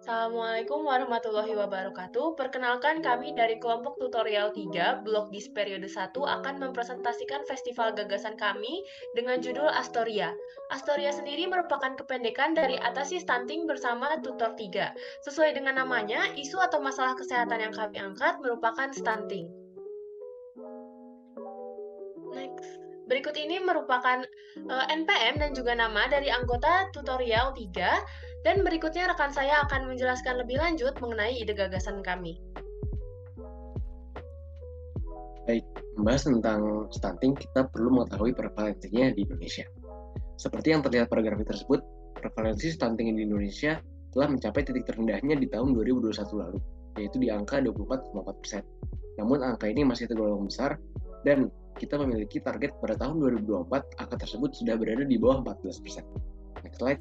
Assalamualaikum warahmatullahi wabarakatuh. Perkenalkan kami dari kelompok tutorial 3, Blok Dis periode 1 akan mempresentasikan festival gagasan kami dengan judul Astoria. Astoria sendiri merupakan kependekan dari Atasi Stunting bersama Tutor 3. Sesuai dengan namanya, isu atau masalah kesehatan yang kami angkat merupakan stunting. Next. Berikut ini merupakan NPM dan juga nama dari anggota tutorial 3, dan berikutnya rekan saya akan menjelaskan lebih lanjut mengenai ide gagasan kami. Baik, membahas tentang stunting, kita perlu mengetahui prevalensinya di Indonesia. Seperti yang terlihat pada grafik tersebut, prevalensi stunting di Indonesia telah mencapai titik terendahnya di tahun 2021 lalu, yaitu di angka 24,4%. Namun angka ini masih tergolong besar, dan kita memiliki target pada tahun 2024, angka tersebut sudah berada di bawah 14%. Next slide.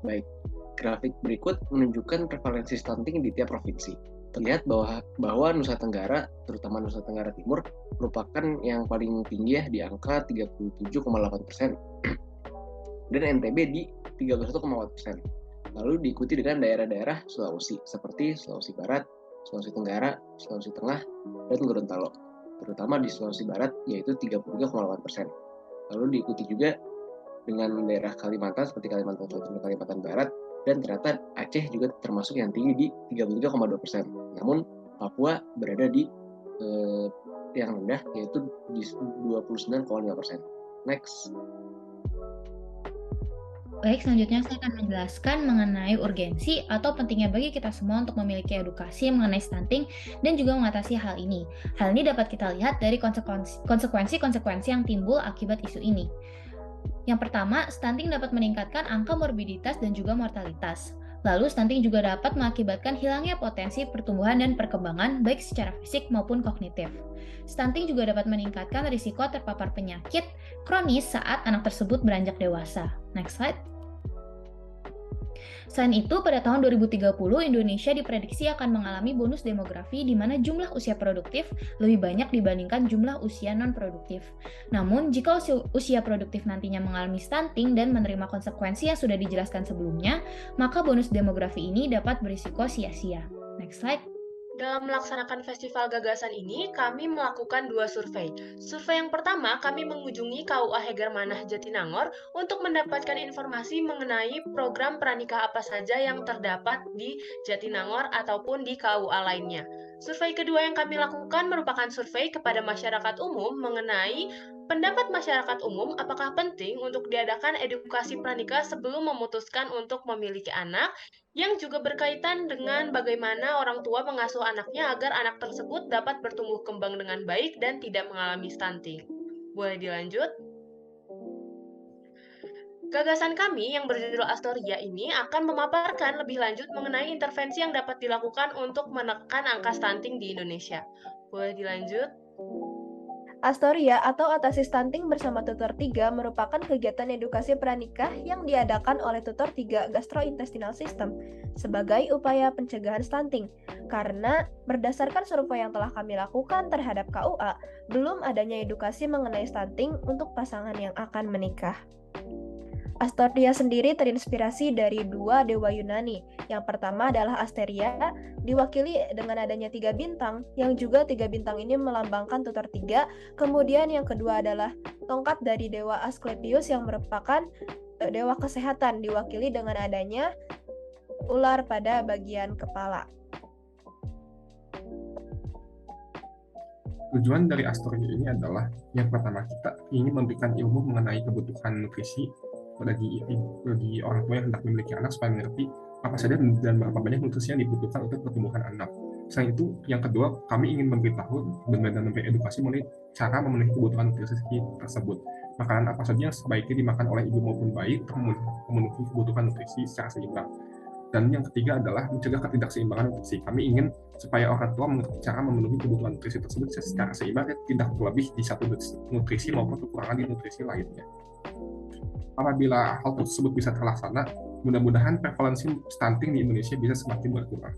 Baik, grafik berikut menunjukkan prevalensi stunting di tiap provinsi. Terlihat bahwa Nusa Tenggara, terutama Nusa Tenggara Timur, merupakan yang paling tinggi ya, di angka 37,8%, dan NTB di 31,4%. Lalu diikuti dengan daerah-daerah Sulawesi, seperti Sulawesi Barat, Sulawesi Tenggara, Sulawesi Tengah, dan Gorontalo. Terutama di Sulawesi Barat, yaitu 33,8%. Lalu diikuti juga dengan daerah Kalimantan, seperti Kalimantan Selatan dan Kalimantan Barat, dan ternyata Aceh juga termasuk yang tinggi di 33,2%. Namun Papua berada di yang rendah, yaitu di 29,5%. Next. Baik, selanjutnya saya akan menjelaskan mengenai urgensi atau pentingnya bagi kita semua untuk memiliki edukasi mengenai stunting dan juga mengatasi hal ini. Hal ini dapat kita lihat dari konsekuensi-konsekuensi yang timbul akibat isu ini. Yang pertama, stunting dapat meningkatkan angka morbiditas dan juga mortalitas. Lalu, stunting juga dapat mengakibatkan hilangnya potensi pertumbuhan dan perkembangan baik secara fisik maupun kognitif. Stunting juga dapat meningkatkan risiko terpapar penyakit kronis saat anak tersebut beranjak dewasa. Next slide. Selain itu, pada tahun 2030, Indonesia diprediksi akan mengalami bonus demografi di mana jumlah usia produktif lebih banyak dibandingkan jumlah usia non-produktif. Namun, jika usia produktif nantinya mengalami stunting dan menerima konsekuensi yang sudah dijelaskan sebelumnya, maka bonus demografi ini dapat berisiko sia-sia. Next slide. Dalam melaksanakan festival gagasan ini, kami melakukan 2 survei. Survei yang pertama, kami mengunjungi KUA Hegar Manah Jatinangor untuk mendapatkan informasi mengenai program pranikah apa saja yang terdapat di Jatinangor ataupun di KUA lainnya. Survei kedua yang kami lakukan merupakan survei kepada masyarakat umum mengenai pendapat masyarakat umum apakah penting untuk diadakan edukasi pranikah sebelum memutuskan untuk memiliki anak, yang juga berkaitan dengan bagaimana orang tua mengasuh anaknya agar anak tersebut dapat bertumbuh kembang dengan baik dan tidak mengalami stunting. Boleh dilanjut? Gagasan kami yang berjudul Astoria ini akan memaparkan lebih lanjut mengenai intervensi yang dapat dilakukan untuk menekan angka stunting di Indonesia. Boleh dilanjut? Astoria atau Atasi Stunting bersama Tutor 3 merupakan kegiatan edukasi pranikah yang diadakan oleh Tutor 3 Gastrointestinal System sebagai upaya pencegahan stunting. Karena berdasarkan survei yang telah kami lakukan terhadap KUA, belum adanya edukasi mengenai stunting untuk pasangan yang akan menikah. Astoria sendiri terinspirasi dari dua dewa Yunani. Yang pertama adalah Asteria, diwakili dengan adanya 3 bintang, yang juga 3 bintang ini melambangkan Tutor 3. Kemudian yang kedua adalah tongkat dari dewa Asklepios yang merupakan dewa kesehatan, diwakili dengan adanya ular pada bagian kepala. Tujuan dari Astoria ini adalah yang pertama, kita ingin memberikan ilmu mengenai kebutuhan nutrisi bagi orang tua yang hendak memiliki anak supaya mengerti apa saja dan berapa banyak nutrisi yang dibutuhkan untuk pertumbuhan anak. Selain itu, yang kedua, kami ingin memberitahu dan memberi edukasi mengenai cara memenuhi kebutuhan nutrisi tersebut. Makanan apa saja yang sebaiknya dimakan oleh ibu maupun bayi untuk memenuhi kebutuhan nutrisi secara seimbang. Dan yang ketiga adalah mencegah ketidakseimbangan nutrisi. Kami ingin supaya orang tua mengerti cara memenuhi kebutuhan nutrisi tersebut secara seimbang dan tidak terlebih di satu nutrisi maupun kekurangan di nutrisi lainnya. Apabila hal tersebut bisa terlaksana, mudah-mudahan prevalensi stunting di Indonesia bisa semakin berkurang.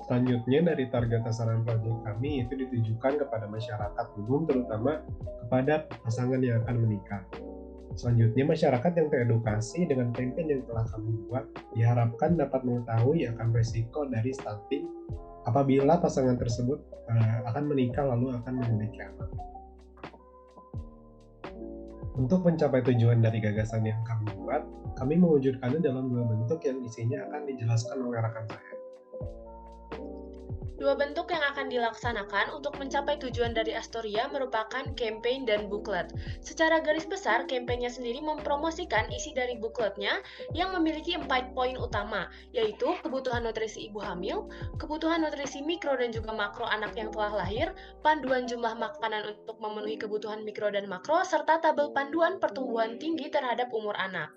Selanjutnya, dari target sasaran proyek kami itu ditujukan kepada masyarakat umum, terutama kepada pasangan yang akan menikah. Selanjutnya, masyarakat yang teredukasi dengan campaign yang telah kami buat diharapkan dapat mengetahui akan risiko dari stunting apabila pasangan tersebut akan menikah lalu akan memiliki anak. Untuk mencapai tujuan dari gagasan yang kami buat, kami mewujudkannya dalam 2 bentuk yang isinya akan dijelaskan oleh rekan saya. 2 bentuk yang akan dilaksanakan untuk mencapai tujuan dari Astoria merupakan campaign dan booklet. Secara garis besar, campaignnya sendiri mempromosikan isi dari bookletnya yang memiliki 4 poin utama, yaitu kebutuhan nutrisi ibu hamil, kebutuhan nutrisi mikro dan juga makro anak yang telah lahir, panduan jumlah makanan untuk memenuhi kebutuhan mikro dan makro, serta tabel panduan pertumbuhan tinggi terhadap umur anak.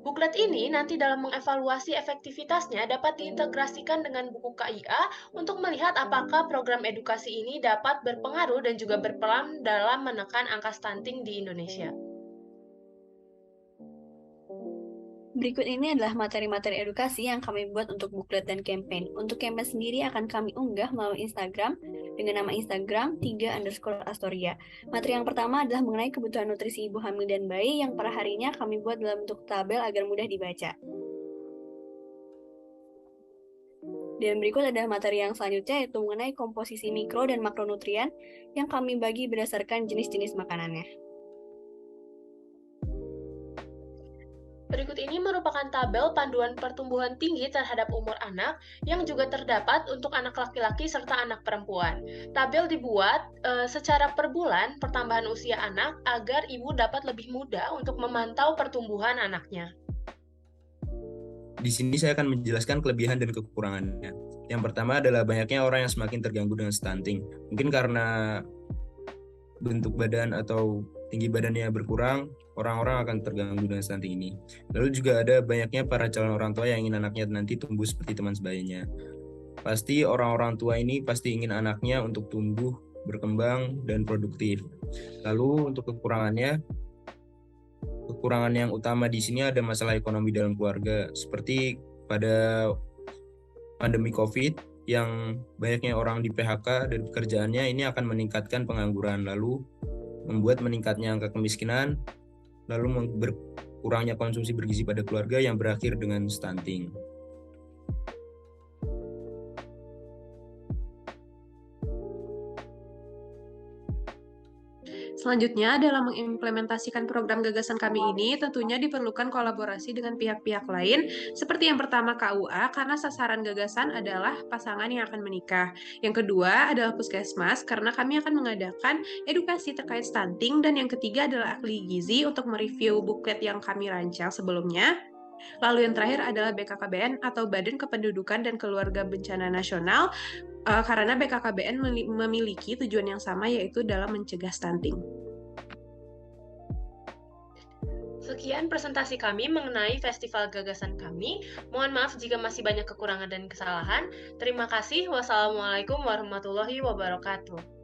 Buklet ini nanti dalam mengevaluasi efektivitasnya dapat diintegrasikan dengan buku KIA untuk melihat apakah program edukasi ini dapat berpengaruh dan juga berperan dalam menekan angka stunting di Indonesia. Berikut ini adalah materi-materi edukasi yang kami buat untuk buklet dan campaign. Untuk campaign sendiri akan kami unggah melalui Instagram dengan nama Instagram 3_Astoria. Materi yang pertama adalah mengenai kebutuhan nutrisi ibu hamil dan bayi yang per harinya kami buat dalam bentuk tabel agar mudah dibaca. Dan berikut adalah materi yang selanjutnya, yaitu mengenai komposisi mikro dan makronutrien yang kami bagi berdasarkan jenis-jenis makanannya. Berikut ini merupakan tabel panduan pertumbuhan tinggi terhadap umur anak yang juga terdapat untuk anak laki-laki serta anak perempuan. Tabel dibuat secara per bulan pertambahan usia anak agar ibu dapat lebih mudah untuk memantau pertumbuhan anaknya. Di sini saya akan menjelaskan kelebihan dan kekurangannya. Yang pertama adalah banyaknya orang yang semakin terganggu dengan stunting. Mungkin karena bentuk badan atau tinggi badannya berkurang, orang-orang akan terganggu dengan stunting ini. Lalu juga ada banyaknya para calon orang tua yang ingin anaknya nanti tumbuh seperti teman sebayanya. Pasti orang-orang tua ini pasti ingin anaknya untuk tumbuh, berkembang, dan produktif. Lalu untuk kekurangan yang utama di sini ada masalah ekonomi dalam keluarga, seperti pada pandemi COVID yang banyaknya orang di PHK dan pekerjaannya ini akan meningkatkan pengangguran, lalu membuat meningkatnya angka kemiskinan, lalu berkurangnya konsumsi bergizi pada keluarga yang berakhir dengan stunting. Selanjutnya, dalam mengimplementasikan program gagasan kami ini, tentunya diperlukan kolaborasi dengan pihak-pihak lain, seperti yang pertama KUA, karena sasaran gagasan adalah pasangan yang akan menikah. Yang kedua adalah Puskesmas, karena kami akan mengadakan edukasi terkait stunting, dan yang ketiga adalah ahli gizi untuk mereview buklet yang kami rancang sebelumnya. Lalu yang terakhir adalah BKKBN atau Badan Kependudukan dan Keluarga Bencana Nasional, karena BKKBN memiliki tujuan yang sama, yaitu dalam mencegah stunting. Sekian presentasi kami mengenai festival gagasan kami. Mohon maaf jika masih banyak kekurangan dan kesalahan. Terima kasih. Wassalamualaikum warahmatullahi wabarakatuh.